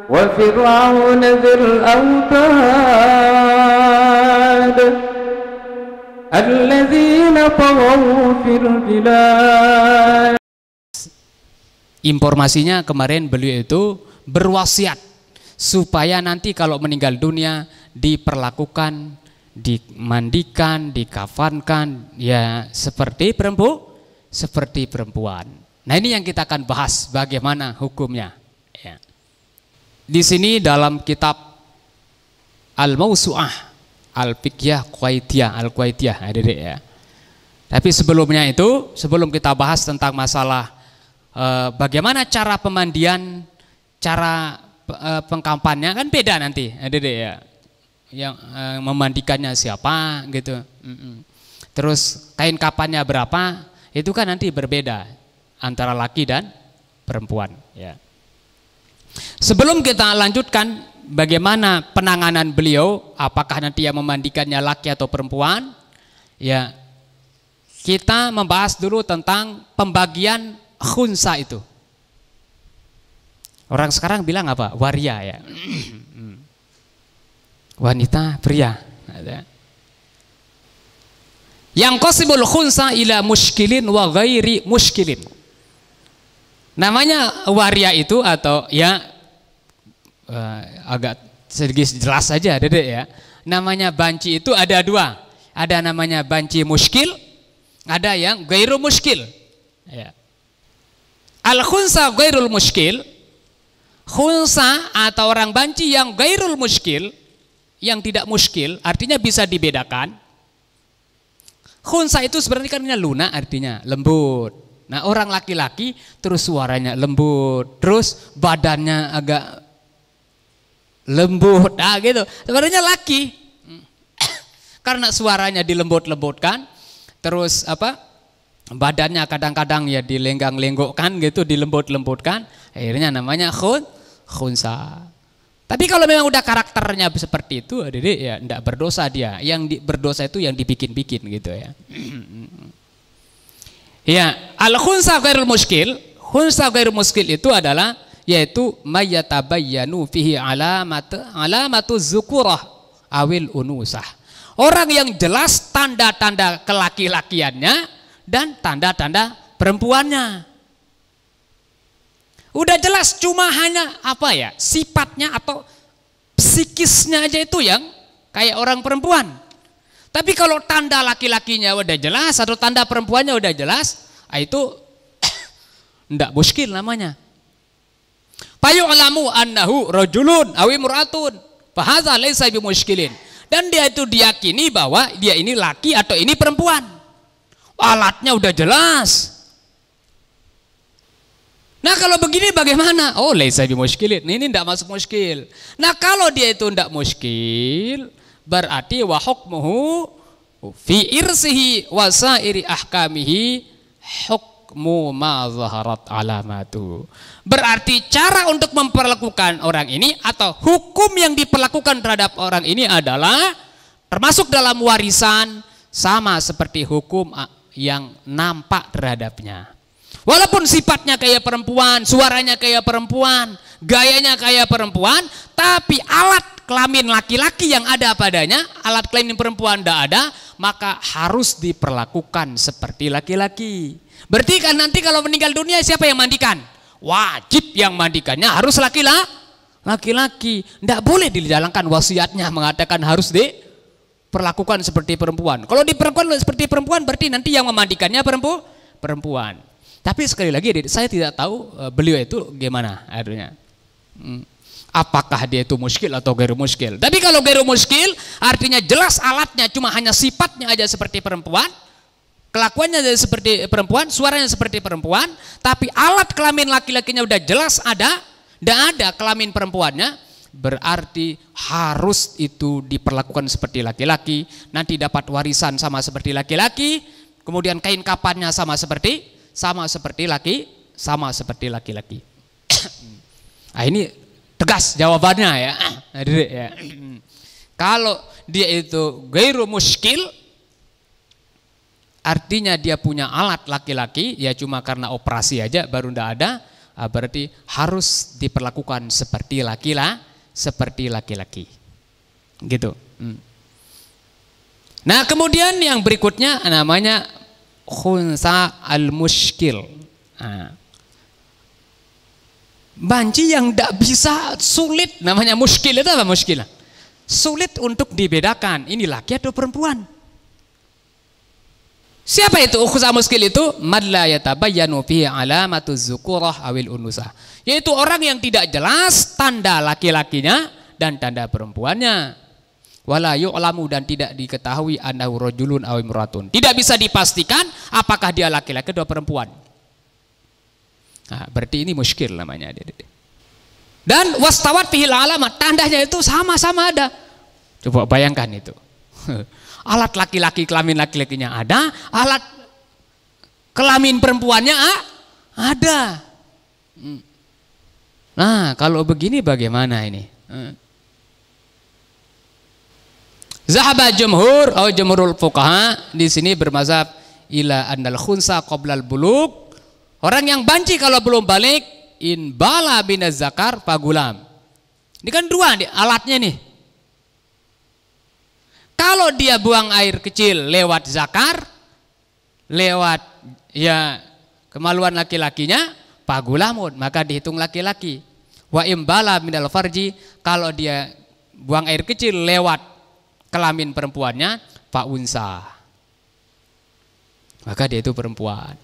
وفرعون ذي الأوتاد الذين طغوا في البلاد. Informasinya kemarin beliau itu berwasiat supaya nanti kalau meninggal dunia diperlakukan, dimandikan, dikafankan ya seperti perempuan. Nah, ini yang kita akan bahas bagaimana hukumnya. Ya. Di sini dalam kitab Al-Mawsu'ah Al-Fiqhiyah Al-Kuwaitiyah adik-adik ya. Tapi sebelumnya itu, sebelum kita bahas tentang masalah bagaimana cara pemandian, cara pengkampannya kan beda nanti adik-adik ya. Yang memandikannya siapa gitu. Terus kain kapannya berapa, itu kan nanti berbeda antara laki dan perempuan ya. Sebelum kita lanjutkan bagaimana penanganan beliau, apakah nanti yang memandikannya laki atau perempuan ya, kita membahas dulu tentang pembagian khunsa itu. Orang sekarang bilang apa? Waria ya. Wanita, pria. Yang qasibul khunsa ila muskilin wa ghairi muskilin. Namanya waria itu atau ya agak sedikit jelas saja Dedek ya. Namanya banci itu ada dua. Ada namanya banci muskil, ada yang ghairu muskil. Ya. Al khunsa ghairul muskil, khunsa atau orang banci yang ghairul muskil, yang tidak muskil, artinya bisa dibedakan. Khunsa itu sebenarnya kan lunak, artinya lembut. Nah, orang laki-laki terus suaranya lembut, terus badannya agak lembut, gitu. Sebenarnya laki. Karena suaranya dilembut-lembutkan, terus badannya kadang-kadang ya dilenggang-lenggokkan gitu, dilembut-lembutkan, akhirnya namanya khunsa. Tapi kalau memang udah karakternya seperti itu, adik-adik ya enggak berdosa dia. Yang berdosa itu yang dibikin-bikin gitu ya. Ya, al khunsa ghairul muskil. Khunsa ghairul muskil itu adalah yaitu mayatabayyanu fihi alamatu zukurah awil unusah. Orang yang jelas tanda-tanda kelaki-lakiannya dan tanda-tanda perempuannya. Udah jelas, cuma hanya sifatnya atau psikisnya aja itu yang kayak orang perempuan. Tapi kalau tanda laki-lakinya udah jelas atau tanda perempuannya udah jelas, itu ndak muskil namanya. Fayu'lamu annahu rajulun aw imra'atun fa hadza laysa bimuskilin. Dan dia itu diyakini bahwa dia ini laki atau ini perempuan. Alatnya udah jelas. Nah, kalau begini bagaimana? Oh, laisa bimuskilin. Ini tidak masuk muskil. Nah, kalau dia itu tidak muskil, berarti wa hukmuhu fi irsihi wa sairi ahkamihi hukmu ma zaharat alamatu. Berarti cara untuk memperlakukan orang ini atau hukum yang diperlakukan terhadap orang ini adalah termasuk dalam warisan sama seperti hukum yang nampak terhadapnya. Walaupun sifatnya kayak perempuan, suaranya kayak perempuan, gayanya kayak perempuan, tapi alat kelamin laki-laki yang ada padanya, alat kelamin perempuan tidak ada, maka harus diperlakukan seperti laki-laki. Berarti kan nanti kalau meninggal dunia siapa yang mandikan? Wajib yang mandikannya harus laki-laki. Tidak boleh dijalankan wasiatnya mengatakan harus diperlakukan seperti perempuan. Kalau diperlakukan seperti perempuan berarti nanti yang memandikannya perempuan. Tapi sekali lagi saya tidak tahu beliau itu gimana adanya. Apakah dia itu muskil atau gairu muskil. Tapi kalau gairu muskil artinya jelas alatnya cuma hanya sifatnya aja seperti perempuan, kelakuannya seperti perempuan, suaranya seperti perempuan, tapi alat kelamin laki-lakinya udah jelas ada, tidak ada kelamin perempuannya, berarti harus itu diperlakukan seperti laki-laki, nanti dapat warisan sama seperti laki-laki, kemudian kain kapannya sama seperti laki-laki. Nah, ini tegas jawabannya ya. Kalau dia itu gairu muskil, artinya dia punya alat laki-laki, ya cuma karena operasi aja baru ndak ada, berarti harus diperlakukan seperti laki-laki. Gitu. Nah, kemudian yang berikutnya namanya khunsa al-muskil. Banci yang tidak bisa, sulit, namanya muskil. Itu apa muskil? Sulit untuk dibedakan ini laki atau perempuan. Siapa itu khunsa muskil itu? Man la yatabayyanu fihi alamatuz zukurah awil unusah. Yaitu orang yang tidak jelas tanda laki-lakinya dan tanda perempuannya. Wala yu'lamu, dan tidak diketahui annahu rajulun aw imratun. Tidak bisa dipastikan apakah dia laki-laki atau perempuan. Nah, berarti ini muskil namanya. Dan wastawat fihil alamat, tandanya itu sama-sama ada. Coba bayangkan itu. Alat laki-laki, kelamin laki-lakinya ada, alat kelamin perempuannya ada. Nah, kalau begini bagaimana ini? Zahaba jumhur atau jumhurul fuqaha di sini bermazhab ila annal khunsa qoblal buluk. Orang yang banci kalau belum balik in bala binaz zakar fagulam. Ini kan dua nih alatnya nih. Kalau dia buang air kecil lewat zakar, lewat ya kemaluan laki-lakinya, fagulamun, maka dihitung laki-laki. Wa imbala minal farji, kalau dia buang air kecil lewat kelamin perempuannya, fa unsa, maka dia itu perempuan.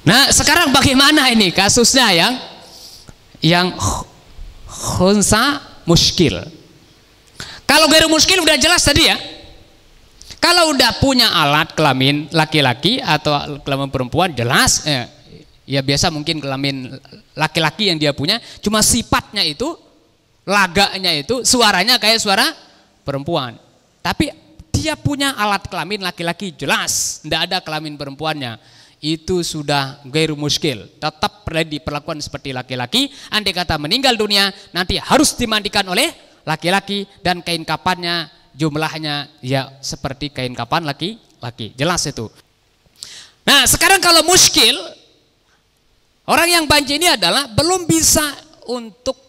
Nah, sekarang bagaimana ini kasusnya yang khunsa muskil? Kalau gairu muskil udah jelas tadi ya. Kalau udah punya alat kelamin laki-laki atau kelamin perempuan jelas ya biasa mungkin kelamin laki-laki yang dia punya, cuma sifatnya itu, laganya itu, suaranya kayak suara perempuan. Tapi dia punya alat kelamin laki-laki jelas, tidak ada kelamin perempuannya. Itu sudah gairu muskil, tetap diperlakukan seperti laki-laki. Andai kata meninggal dunia nanti harus dimandikan oleh laki-laki, dan kain kafannya jumlahnya ya seperti kain kafan laki-laki, jelas itu. Nah, sekarang kalau muskil, orang yang banci ini adalah belum bisa untuk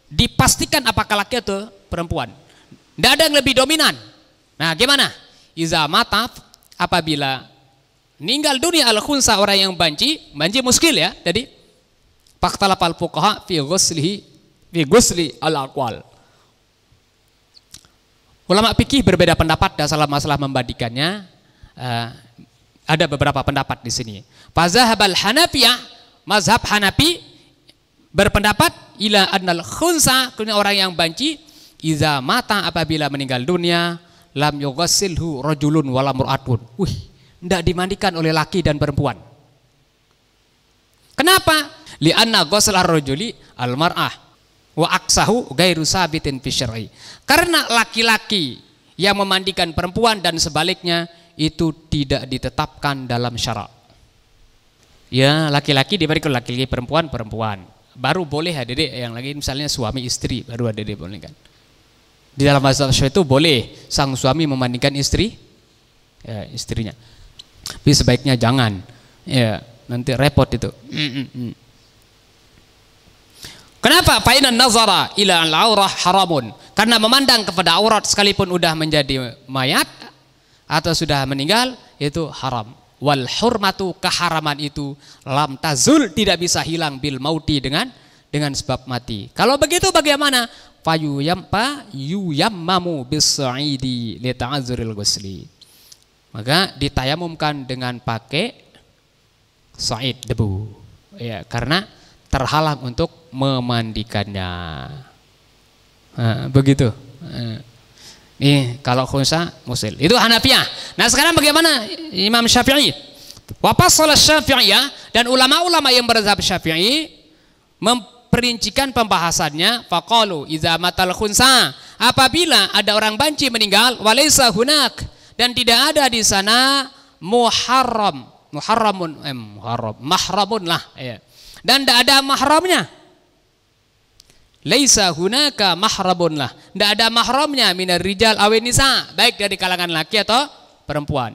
dipastikan apakah laki atau perempuan. Tidak ada yang lebih dominan. Nah, gimana? Iza mata, apabila meninggal dunia al-khunsa, orang yang banci muskil ya. Jadi faktalafal fuqaha fi ghusli al-aqwal. Ulama fikih berbeda pendapat dalam masalah membandikannya. Ada beberapa pendapat di sini. Fazhabal Hanafiyah, mazhab Hanafi berpendapat ila annal khunsa, orang yang banci, iza mata, apabila meninggal dunia, lam yughassilhu rajulun wala mur'atun. Tidak dimandikan oleh laki dan perempuan. Kenapa? Li'anna ghuslar rajuli al-mar'ah wa aksahu gairu sabitin fi syar'i. Karena laki-laki yang memandikan perempuan dan sebaliknya itu tidak ditetapkan dalam syarak. Ya, laki-laki dimandikan laki-laki, perempuan. Baru boleh adik yang lagi misalnya suami istri, baru adik boleh kan. Di dalam mazhab Syafi'i itu boleh sang suami memandikan istrinya. Tapi sebaiknya jangan. Ya, nanti repot itu. Kenapa? Fa'inan nazara ila al-aurah haramun. Karena memandang kepada aurat sekalipun udah menjadi mayat atau sudah meninggal itu haram. Wal hurmatu, keharaman itu lam tazul, tidak bisa hilang bil mauti, dengan sebab mati. Kalau begitu bagaimana? Yuyammamu bis-sa'idi li ta'azzuril ghusli. Maka ditayamumkan dengan pakai sa'id, debu. Ya, karena terhalang untuk memandikannya. Begitu. Nih kalau khunsa musil. Itu Hanafiyah. Nah, sekarang bagaimana Imam Syafi'i? Wa fassala Syafi'iyah, dan ulama-ulama yang berzhab Syafi'i memperincikan pembahasannya. Faqalu idza matal khunsa, apabila ada orang banci meninggal, walaysa hunak, dan tidak ada di sana mahramun lah ya. Dan tidak ada mahramnya. Laisa hunaka mahramun lah, tidak ada mahramnya minar rijal awin nisa, baik dari kalangan laki atau perempuan.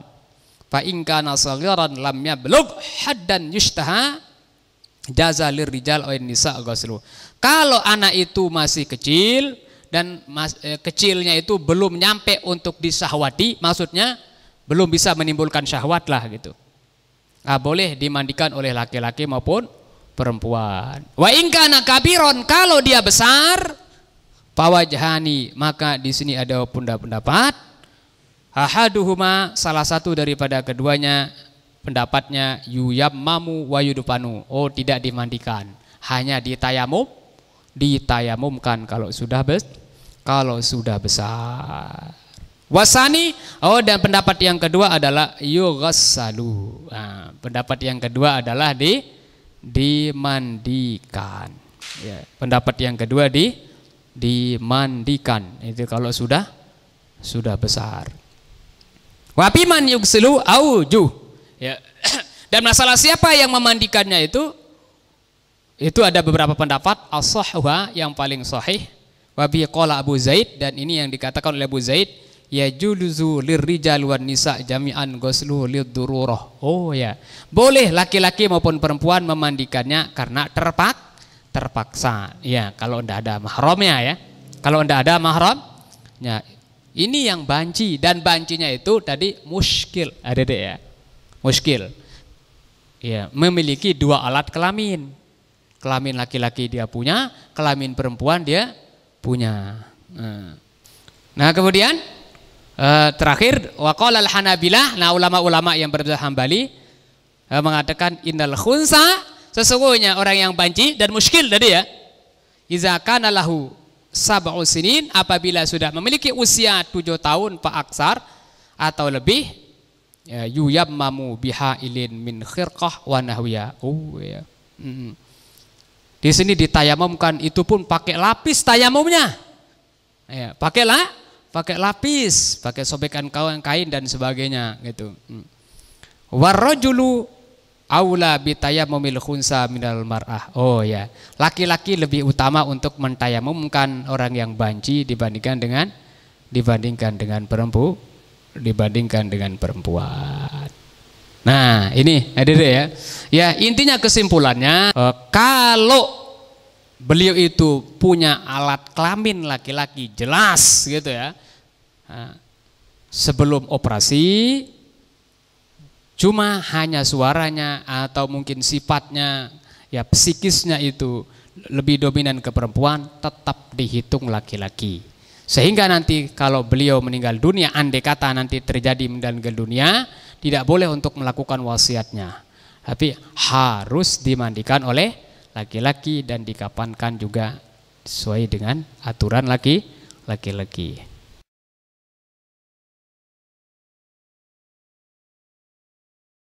Fa in kana saghiran lam yablugh haddan yushtaha jaza lirrijal aw nisa ghuslu. Kalau anak itu masih kecil dan kecilnya itu belum nyampe untuk disahwati, maksudnya belum bisa menimbulkan syahwat lah gitu. Boleh dimandikan oleh laki-laki maupun perempuan. Wa in kana kabiron, kalau dia besar, fawajhani, maka di sini ada pendapat. Ahaduhuma, salah satu daripada keduanya pendapatnya yuyammamu wa yudupanu. Oh, tidak dimandikan, hanya ditayamumkan kalau sudah besar. Wasani, dan pendapat yang kedua adalah yughassalu. Pendapat yang kedua adalah dimandikan. Ya, pendapat yang kedua dimandikan. Itu kalau sudah besar. Wa biman yughsilu aujuh. Ya. Dan masalah siapa yang memandikannya itu ada beberapa pendapat. As-sahwa yang paling sahih. Wa bi qala Abu Zaid, dan ini yang dikatakan oleh Abu Zaid, ya juluzu lirrijal wan nisa jami'an ghuslu lidururah. Oh ya, boleh laki-laki maupun perempuan memandikannya karena terpaksa. Ya, kalau tidak ada mahramnya ya. Kalau tidak ada mahramnya. Ini yang banci, dan bancinya itu tadi muskil, ada deh ya. Muskil. Ya, memiliki dua alat kelamin. Kelamin laki-laki dia punya, kelamin perempuan dia punya. Nah, kemudian terakhir waqala al-Hanabilah, nah ulama-ulama yang berbeda Hambali mengatakan innal khunsa, sesungguhnya orang yang banci dan muskil tadi ya, iza kana lahu sab'u sinin, apabila sudah memiliki usia 7 tahun fa aksar atau lebih, yuyammamu bihailin min khirqah wa nahwiya. Oh ya. Di sini ditayamumkan, itu pun pakai lapis tayamumnya. Ya, pakai lapis, pakai sobekan kain dan sebagainya gitu. Warrajulu aula bitayammumil khunsa minal mar'ah. Oh ya, laki-laki lebih utama untuk mentayamumkan orang yang banci dibandingkan dengan perempuan. Nah, ini hadir ya. Ya, intinya kesimpulannya, kalau beliau itu punya alat kelamin laki-laki jelas gitu ya. Sebelum operasi, cuma hanya suaranya atau mungkin sifatnya ya psikisnya itu lebih dominan ke perempuan, tetap dihitung laki-laki. Sehingga nanti kalau beliau meninggal dunia, andai kata nanti terjadi meninggal dunia, tidak boleh untuk melakukan wasiatnya, tapi harus dimandikan oleh laki-laki dan dikafankan juga sesuai dengan aturan laki-laki.